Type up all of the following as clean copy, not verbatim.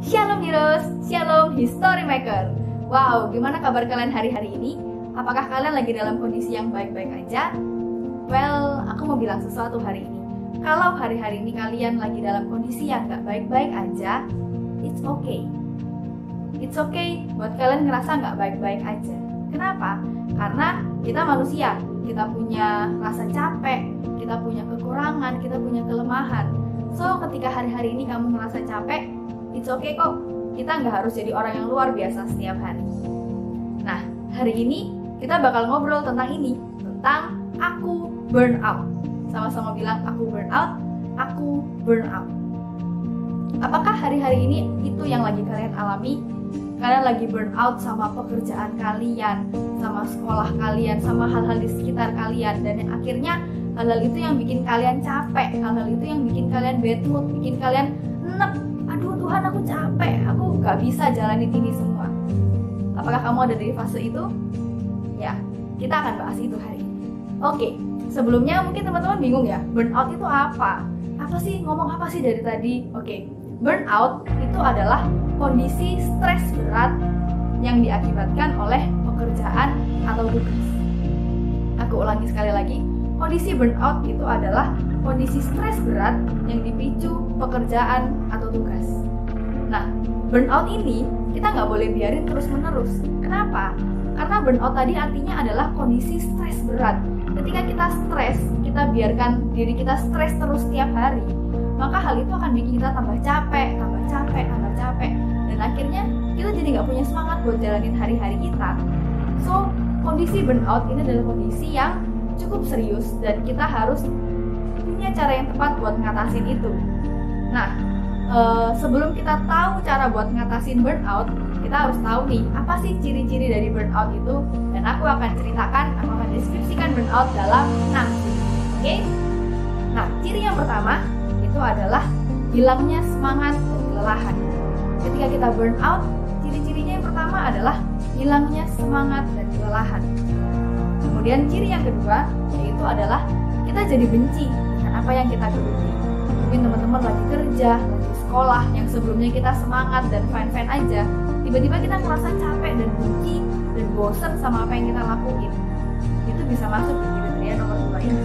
Shalom Heroes, Shalom History Maker. Wow, gimana kabar kalian hari-hari ini? Apakah kalian lagi dalam kondisi yang baik-baik aja? Well, aku mau bilang sesuatu hari ini. Kalau hari-hari ini kalian lagi dalam kondisi yang gak baik-baik aja, it's okay. It's okay buat kalian ngerasa gak baik-baik aja. Kenapa? Karena kita manusia, kita punya rasa capek, kita punya kekurangan, kita punya kelemahan. So, ketika hari-hari ini kamu ngerasa capek, it's okay kok. Kita nggak harus jadi orang yang luar biasa setiap hari. Nah, hari ini kita bakal ngobrol tentang ini, tentang aku burnout. Sama-sama bilang aku burnout, aku burnout. Apakah hari-hari ini itu yang lagi kalian alami? Kalian lagi burnout sama pekerjaan kalian, sama sekolah kalian, sama hal-hal di sekitar kalian, dan yang akhirnya hal-hal itu yang bikin kalian capek, hal-hal itu yang bikin kalian bad mood, bikin kalian enek. Aduh Tuhan, aku capek, aku gak bisa jalanin ini semua. Apakah kamu ada di fase itu? Ya, kita akan bahas itu hari ini. Oke, sebelumnya mungkin teman-teman bingung ya, burnout itu apa? Apa sih, ngomong apa sih dari tadi? Oke, burnout itu adalah kondisi stres berat yang diakibatkan oleh pekerjaan atau tugas. Aku ulangi sekali lagi, kondisi burnout itu adalah kondisi stres berat yang dipicu pekerjaan atau tugas. Nah, burnout ini kita nggak boleh biarin terus-menerus. Kenapa? Karena burnout tadi artinya adalah kondisi stres berat. Ketika kita stres, kita biarkan diri kita stres terus setiap hari, maka hal itu akan bikin kita tambah capek, tambah capek, tambah capek. Dan akhirnya kita jadi nggak punya semangat buat jalanin hari-hari kita. So, kondisi burnout ini adalah kondisi yang cukup serius dan kita harus punya cara yang tepat buat ngatasin itu. Nah, sebelum kita tahu cara buat ngatasin burnout, kita harus tahu nih, apa sih ciri-ciri dari burnout itu? Dan aku akan ceritakan, aku akan deskripsikan burnout dalam 6 ciri. Oke? Nah, ciri yang pertama itu adalah hilangnya semangat dan kelelahan. Ketika kita burnout, ciri-cirinya yang pertama adalah hilangnya semangat dan kelelahan. Kemudian ciri yang kedua yaitu adalah kita jadi benci dengan apa yang kita geluti. Mungkin teman-teman lagi kerja, lagi sekolah, yang sebelumnya kita semangat dan fine-fine aja, tiba-tiba kita merasa capek dan benci dan bosan sama apa yang kita lakuin. Itu bisa masuk di kriteria nomor 2 ini.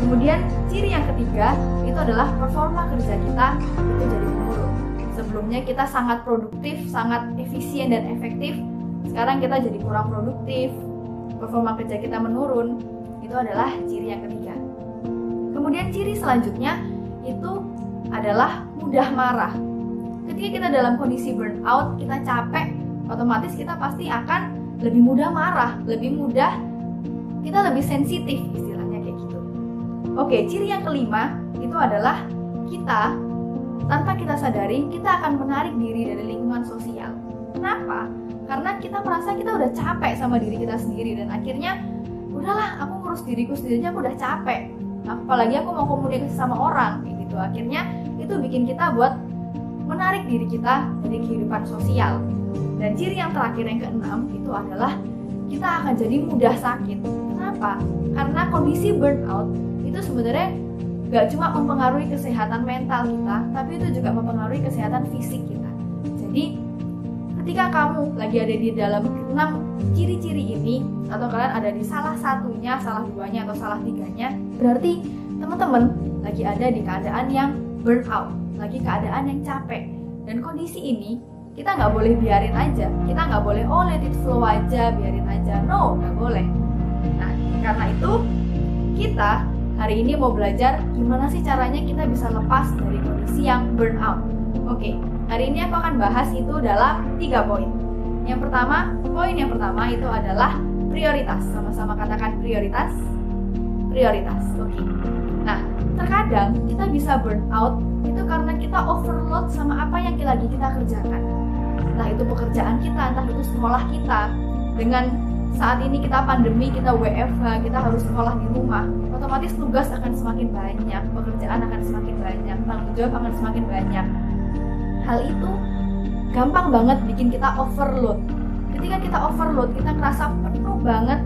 Kemudian ciri yang ketiga itu adalah performa kerja kita itu jadi menurun. Sebelumnya kita sangat produktif, sangat efisien dan efektif, sekarang kita jadi kurang produktif, performa kerja kita menurun. Itu adalah ciri yang ketiga. Kemudian ciri selanjutnya itu adalah mudah marah. Ketika kita dalam kondisi burnout, kita capek, otomatis kita pasti akan lebih mudah marah, lebih mudah, kita lebih sensitif istilahnya kayak gitu. Oke, ciri yang kelima itu adalah kita, tanpa kita sadari, kita akan menarik diri dari lingkungan sosial. Kenapa? Karena kita merasa kita udah capek sama diri kita sendiri dan akhirnya udahlah, aku ngurus diriku sendiri aja aku udah capek, apalagi aku mau komunikasi sama orang gitu. Akhirnya itu bikin kita buat menarik diri kita dari kehidupan sosial. Dan ciri yang terakhir yang keenam itu adalah kita akan jadi mudah sakit. Kenapa? Karena kondisi burnout itu sebenarnya gak cuma mempengaruhi kesehatan mental kita, tapi itu juga mempengaruhi kesehatan fisik kita. Jadi ketika kamu lagi ada di dalam 6 ciri-ciri ini, atau kalian ada di salah satunya, salah duanya, atau salah tiganya, berarti teman-teman lagi ada di keadaan yang burnout, lagi keadaan yang capek. Dan kondisi ini kita nggak boleh biarin aja, kita nggak boleh let it flow aja, biarin aja, no, nggak boleh. Nah, karena itu kita hari ini mau belajar gimana sih caranya kita bisa lepas dari kondisi yang burnout. Oke, hari ini aku akan bahas itu dalam 3 poin. Poin yang pertama itu adalah prioritas. Sama-sama katakan prioritas. Prioritas, oke. Nah, terkadang kita bisa burnout itu karena kita overload sama apa yang lagi kita kerjakan. Entah itu pekerjaan kita, entah itu sekolah kita. Dengan saat ini kita pandemi, kita WFH, kita harus sekolah di rumah, otomatis tugas akan semakin banyak, pekerjaan akan semakin banyak, tanggung jawab akan semakin banyak. Hal itu gampang banget bikin kita overload. Ketika kita overload, kita ngerasa penuh banget.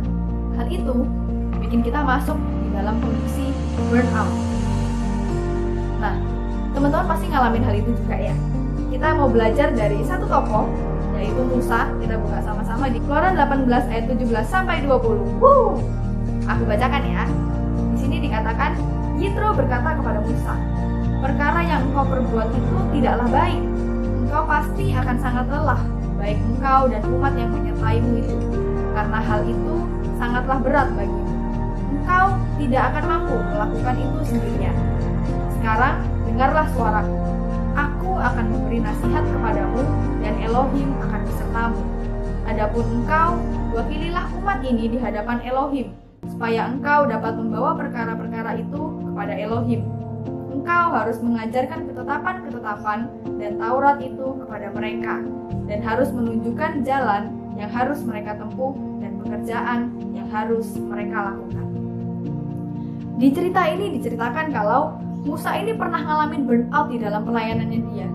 Hal itu bikin kita masuk di dalam kondisi burnout. Nah, teman-teman pasti ngalamin hal itu juga ya. kita mau belajar dari satu tokoh, yaitu Musa. Kita buka sama-sama di Keluaran 18 ayat 17 sampai 20. Aku bacakan ya. Di sini dikatakan, Yitro berkata kepada Musa, "Perkara yang engkau perbuat itu tidaklah baik. Engkau pasti akan sangat lelah, baik engkau dan umat yang menyertaimu itu, karena hal itu sangatlah berat bagimu. Engkau tidak akan mampu melakukan itu sendirian. Sekarang dengarlah suaraku. Aku akan memberi nasihat kepadamu dan Elohim akan besertamu. Adapun engkau, wakililah umat ini di hadapan Elohim, supaya engkau dapat membawa perkara-perkara itu kepada Elohim. Engkau harus mengajarkan ketetapan-ketetapan dan Taurat itu kepada mereka, dan harus menunjukkan jalan yang harus mereka tempuh dan pekerjaan yang harus mereka lakukan." Di cerita ini diceritakan kalau Musa ini pernah ngalamin burnout di dalam pelayanannya dia.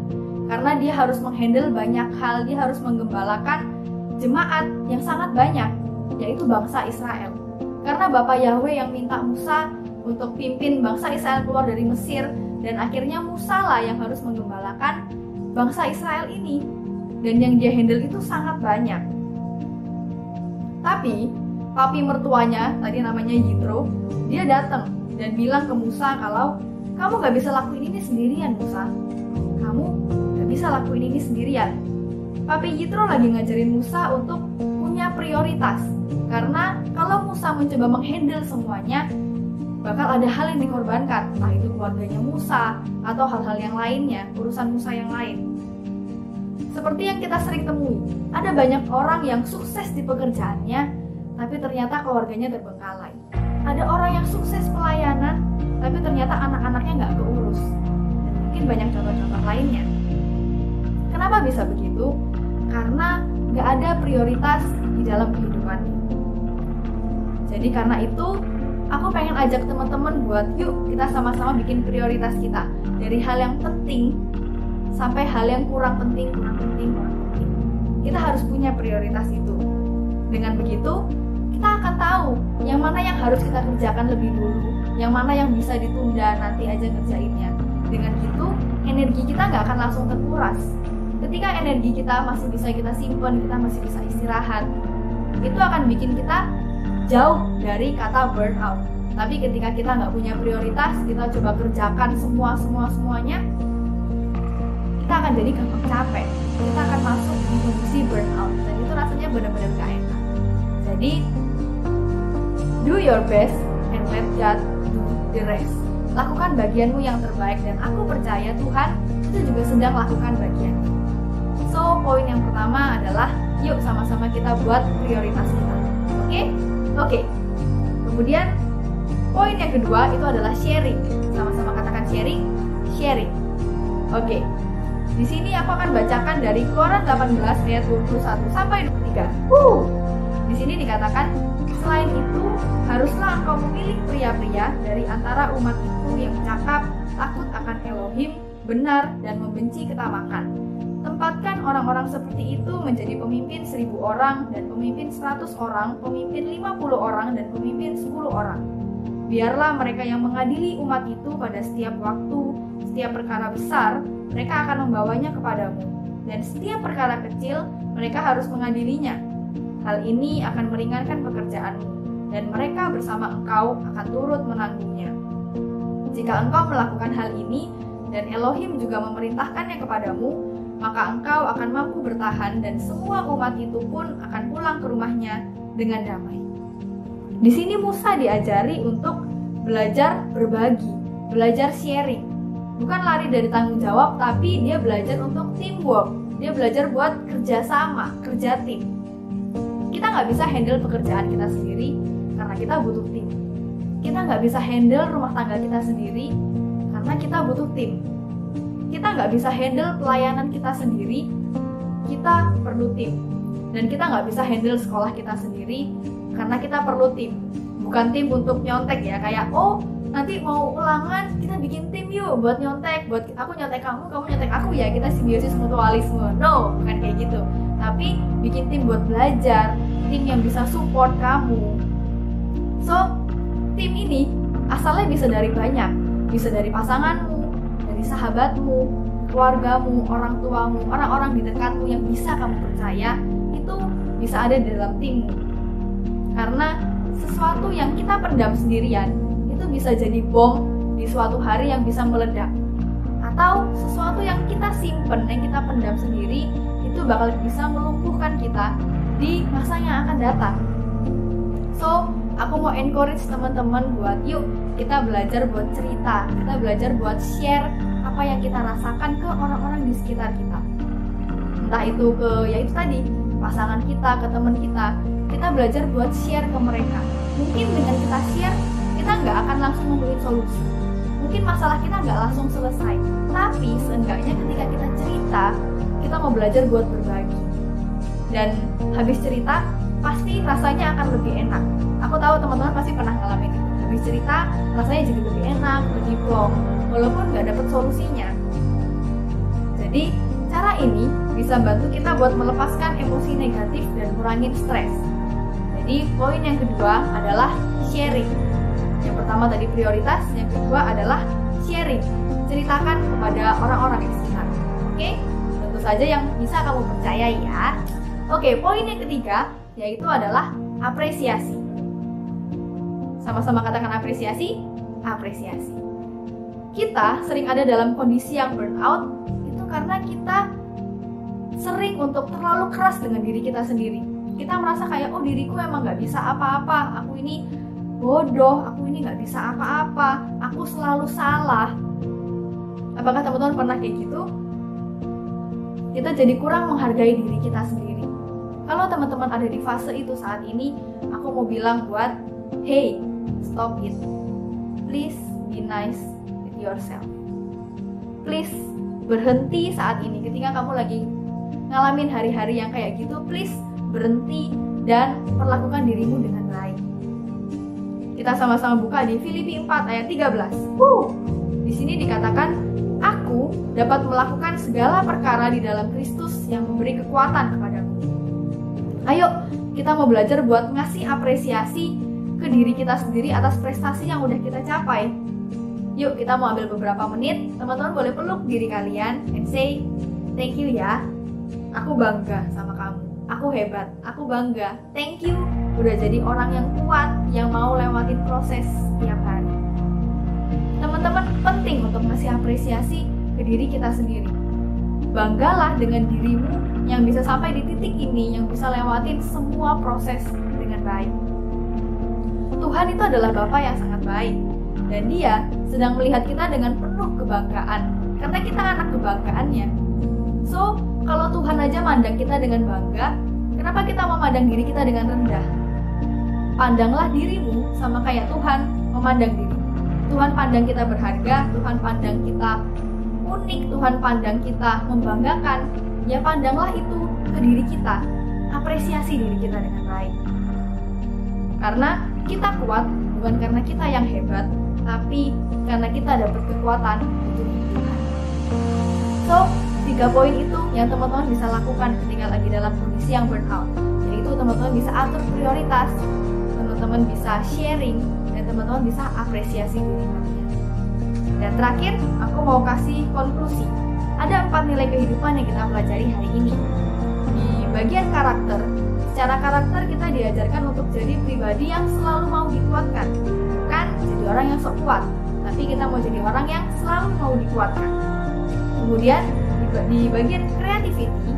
Karena dia harus menghandle banyak hal, dia harus menggembalakan jemaat yang sangat banyak, yaitu bangsa Israel. Karena Bapak Yahweh yang minta Musa untuk pimpin bangsa Israel keluar dari Mesir, dan akhirnya Musa lah yang harus menggembalakan bangsa Israel ini. Dan yang dia handle itu sangat banyak. Tapi papi mertuanya, tadi namanya Yitro, dia datang dan bilang ke Musa kalau kamu gak bisa lakuin ini sendirian, Musa. Kamu gak bisa lakuin ini sendirian. Papi Yitro lagi ngajarin Musa untuk punya prioritas. Karena kalau Musa mencoba menghandle semuanya, bakal ada hal yang dikorbankan, entah itu keluarganya Musa atau hal-hal yang lainnya, urusan Musa yang lain. Seperti yang kita sering temui, ada banyak orang yang sukses di pekerjaannya, tapi ternyata keluarganya terbengkalai. Ada orang yang sukses pelayanan, tapi ternyata anak-anaknya nggak keurus. Dan mungkin banyak contoh-contoh lainnya. Kenapa bisa begitu? Karena nggak ada prioritas di dalam kehidupannya. Jadi karena itu, aku pengen ajak teman-teman buat yuk kita sama-sama bikin prioritas kita. Dari hal yang penting sampai hal yang kurang penting. Kita harus punya prioritas itu. Dengan begitu, kita akan tahu yang mana yang harus kita kerjakan lebih dulu, yang mana yang bisa ditunda nanti aja ngerjainnya. Dengan gitu, energi kita nggak akan langsung terkuras. Ketika energi kita masih bisa kita simpen, kita masih bisa istirahat, itu akan bikin kita jauh dari kata burnout. Tapi ketika kita nggak punya prioritas, kita coba kerjakan semuanya, kita akan jadi gampang capek. Kita akan masuk di kondisi burnout, dan itu rasanya benar-benar gak enak. Jadi, do your best and let God do the rest. Lakukan bagianmu yang terbaik, dan aku percaya Tuhan itu juga sedang lakukan bagiannya. So, poin yang pertama adalah yuk sama-sama kita buat prioritas kita. Oke. Kemudian poin yang kedua itu adalah sharing. Sama-sama katakan sharing. Oke. Di sini aku akan bacakan dari Keluaran 18 ayat 21 sampai 23. Di sini dikatakan, selain itu haruslah engkau memilih pria-pria dari antara umat itu yang cakap, takut akan Elohim, benar dan membenci ketamakan. Tempatkan orang-orang seperti itu menjadi pemimpin 1000 orang dan pemimpin 100 orang, pemimpin 50 orang dan pemimpin 10 orang. Biarlah mereka yang mengadili umat itu pada setiap waktu, setiap perkara besar, mereka akan membawanya kepadamu, dan setiap perkara kecil mereka harus mengadilinya. Hal ini akan meringankan pekerjaanmu, dan mereka bersama engkau akan turut menanggungnya. Jika engkau melakukan hal ini, dan Elohim juga memerintahkannya kepadamu, maka engkau akan mampu bertahan, dan semua umat itu pun akan pulang ke rumahnya dengan damai. Di sini Musa diajari untuk belajar berbagi, belajar sharing. Bukan lari dari tanggung jawab, tapi dia belajar untuk teamwork. Dia belajar buat kerja sama, kerja tim. Kita nggak bisa handle pekerjaan kita sendiri karena kita butuh tim. Kita nggak bisa handle rumah tangga kita sendiri karena kita butuh tim. Kita nggak bisa handle pelayanan kita sendiri, kita perlu tim. Dan kita nggak bisa handle sekolah kita sendiri karena kita perlu tim. Bukan tim untuk nyontek ya, kayak nanti mau ulangan kita bikin tim yuk buat nyontek, buat aku nyontek kamu nyontek aku ya, kita simbiosis mutualisme. No, bukan kayak gitu. Tapi bikin tim buat belajar, tim yang bisa support kamu. So, tim ini asalnya bisa dari banyak, bisa dari pasanganmu, dari sahabatmu, keluargamu, orang tuamu, orang-orang di dekatmu yang bisa kamu percaya, itu bisa ada di dalam timmu. Karena sesuatu yang kita pendam sendirian, itu bisa jadi bom di suatu hari yang bisa meledak. Atau sesuatu yang kita simpen, yang kita pendam sendiri, itu bakal bisa melumpuhkan kita di masa yang akan datang. So, aku mau encourage teman-teman buat yuk kita belajar buat cerita, kita belajar buat share apa yang kita rasakan ke orang-orang di sekitar kita. Entah itu ke, ya itu tadi, pasangan kita, ke teman kita belajar buat share ke mereka. Mungkin dengan kita share, kita nggak akan langsung memberi solusi. Mungkin masalah kita nggak langsung selesai, tapi seenggaknya ketika kita cerita, kita mau belajar buat berbagi. Dan habis cerita, pasti rasanya akan lebih enak. Aku tahu teman-teman pasti pernah ngalamin itu. Habis cerita, rasanya jadi lebih enak, lebih plong, walaupun nggak dapet solusinya. Jadi, cara ini bisa bantu kita buat melepaskan emosi negatif dan kurangin stres. Jadi, poin yang kedua adalah sharing. Yang pertama tadi prioritas, yang kedua adalah sharing. Ceritakan kepada orang-orang di sekitar. Oke? Tentu saja yang bisa kamu percayai ya. Oke, poin yang ketiga yaitu adalah apresiasi. Sama-sama katakan apresiasi. Apresiasi. Kita sering ada dalam kondisi yang burnout itu karena kita sering untuk terlalu keras dengan diri kita sendiri. Kita merasa kayak, oh diriku emang gak bisa apa-apa, aku ini bodoh, aku ini gak bisa apa-apa, aku selalu salah. Apakah teman-teman pernah kayak gitu? Kita jadi kurang menghargai diri kita sendiri. Kalau teman-teman ada di fase itu saat ini, aku mau bilang buat, hey, stop it. Please be nice with yourself. Please berhenti saat ini ketika kamu lagi ngalamin hari-hari yang kayak gitu, please berhenti dan perlakukan dirimu dengan baik. Kita sama-sama buka di Filipi 4 ayat 13. Di sini dikatakan, aku dapat melakukan segala perkara di dalam Kristus yang memberi kekuatan kepadaku. Ayo, kita mau belajar buat ngasih apresiasi ke diri kita sendiri atas prestasi yang udah kita capai. Yuk, kita mau ambil beberapa menit, teman-teman boleh peluk diri kalian and say, thank you ya, aku bangga sama kamu, aku hebat, aku bangga, thank you, udah jadi orang yang kuat, yang mau lewatin proses setiap hari. Teman-teman, penting untuk ngasih apresiasi ke diri kita sendiri. Banggalah dengan dirimu yang bisa sampai di titik ini, yang bisa lewatin semua proses dengan baik. Tuhan itu adalah Bapa yang sangat baik, dan Dia sedang melihat kita dengan penuh kebanggaan, karena kita anak kebanggaannya. So, kalau Tuhan aja mandang kita dengan bangga, kenapa kita memandang diri kita dengan rendah? Pandanglah dirimu sama kayak Tuhan memandang dirimu. Tuhan pandang kita berharga, Tuhan pandang kita unik, Tuhan pandang kita membanggakan. Ya pandanglah itu ke diri kita, apresiasi diri kita dengan baik. Karena kita kuat bukan karena kita yang hebat, tapi karena kita dapat kekuatan untuk Tuhan. So, 3 poin itu yang teman-teman bisa lakukan ketika lagi dalam kondisi yang burnout. Yaitu teman-teman bisa atur prioritas, teman-teman bisa sharing, dan teman-teman bisa apresiasi diri kalian. Dan terakhir, aku mau kasih konklusi. Ada 4 nilai kehidupan yang kita pelajari hari ini. Di bagian karakter, secara karakter kita diajarkan untuk jadi pribadi yang selalu mau dikuatkan. Bukan jadi orang yang sok kuat, tapi kita mau jadi orang yang selalu mau dikuatkan. Kemudian, di bagian creativity,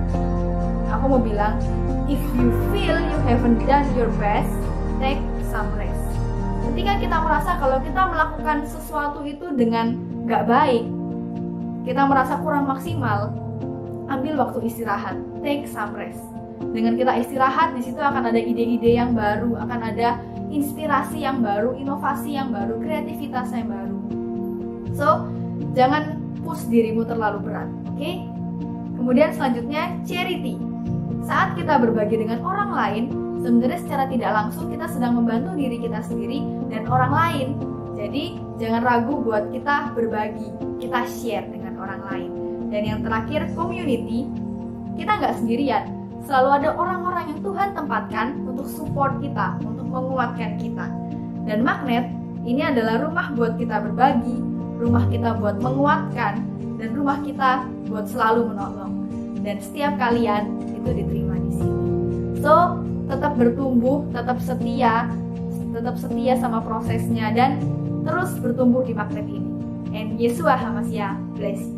aku mau bilang, if you feel you haven't done your best, take some rest. Ketika kita merasa kalau kita melakukan sesuatu itu dengan gak baik, kita merasa kurang maksimal, ambil waktu istirahat, take some rest. Dengan kita istirahat, di situ akan ada ide-ide yang baru, akan ada inspirasi yang baru, inovasi yang baru, kreativitas yang baru. So, jangan push dirimu terlalu berat, oke? Kemudian selanjutnya, charity. Saat kita berbagi dengan orang lain, sebenarnya secara tidak langsung kita sedang membantu diri kita sendiri dan orang lain. Jadi, jangan ragu buat kita berbagi, kita share dengan orang lain. Dan yang terakhir, community. Kita nggak sendirian, selalu ada orang-orang yang Tuhan tempatkan untuk support kita, untuk menguatkan kita. Dan magnet, ini adalah rumah buat kita berbagi, rumah kita buat menguatkan, dan rumah kita buat selalu menolong. Dan setiap kalian itu diterima di sini. So, tetap bertumbuh, tetap setia sama prosesnya, dan terus bertumbuh di magnet ini. And Yeshua HaMashiach bless you.